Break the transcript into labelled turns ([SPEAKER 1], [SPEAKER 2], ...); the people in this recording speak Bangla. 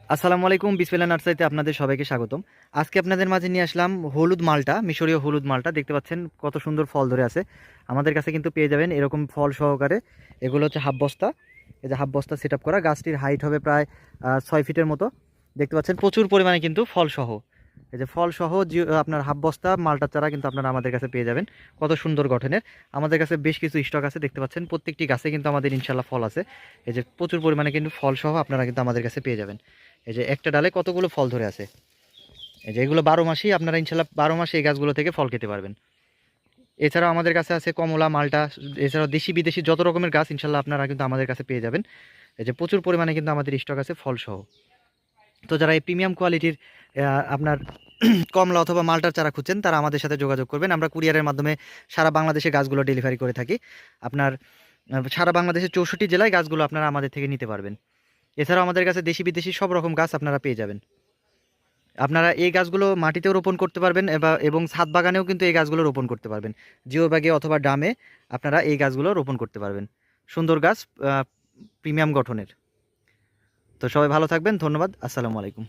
[SPEAKER 1] আসসালামু আলাইকুম, বিসমিল্লাহ নার্সারিতে আপনাদের সবাইকে স্বাগতম। আজকে আপনাদের মাঝে নিয়ে আসলাম হলুদ মালটা, মিশরীয় হলুদ মালটা। দেখতে পাচ্ছেন কত সুন্দর ফল ধরে আছে। আমাদের কাছে কিন্তু পেয়ে যাবেন এরকম ফল সহকারে। এগুলো হচ্ছে হাফ বস্তা, এই যে হাফ বস্তা সেট আপ করা। গাছটির হাইট হবে প্রায় 6 ফিটের মতো। দেখতে পাচ্ছেন প্রচুর পরিমাণে কিন্তু ফল সহ, এই যে ফল সহ আপনার হাফ বস্তা মালটা চারা কিন্তু আপনারা আমাদের কাছে পেয়ে যাবেন। কত সুন্দর গঠনের। আমাদের কাছে বেশ কিছু স্টক আছে, দেখতে পাচ্ছেন প্রত্যেকটি গাছে কিন্তু আমাদের ইনশাল্লাহ ফল আছে। এই যে প্রচুর পরিমাণে কিন্তু ফল সহ আপনারা কিন্তু আমাদের কাছে পেয়ে যাবেন। এই যে একটা ডালে কতগুলো ফল ধরে আছে। এই যে এগুলো 12 মাসই আপনারা ইনশাল্লাহ 12 মাসে এই গাছগুলো থেকে ফল খেতে পারবেন। এছাড়াও আমাদের কাছে আছে কমলা, মালটা, এছাড়াও দেশি বিদেশি যত রকমের গাছ ইনশাল্লাহ আপনারা কিন্তু আমাদের কাছে পেয়ে যাবেন। এই যে প্রচুর পরিমাণে কিন্তু আমাদের স্টক আছে ফল সহ। তো যারা এই প্রিমিয়াম কোয়ালিটির আপনার কমলা অথবা মালটার চারা খুঁজছেন তারা আমাদের সাথে যোগাযোগ করবেন। আমরা কুরিয়ারের মাধ্যমে সারা বাংলাদেশে গাছগুলো ডেলিভারি করে থাকি। আপনার সারা বাংলাদেশের 64 জেলায় গাছগুলো আপনারা আমাদের থেকে নিতে পারবেন। এছাড়াও আমাদের কাছে দেশি বিদেশি সব রকম গাছ আপনারা পেয়ে যাবেন। আপনারা এই গাছগুলো মাটিতেও রোপণ করতে পারবেন এবং ছাদ বাগানেও কিন্তু এই গাছগুলো রোপণ করতে পারবেন। জিও ব্যাগে অথবা ড্রামে আপনারা এই গাছগুলো রোপণ করতে পারবেন। সুন্দর গাছ, প্রিমিয়াম গঠনের। তো সবাই ভালো থাকবেন, ধন্যবাদ, আসসালামু আলাইকুম।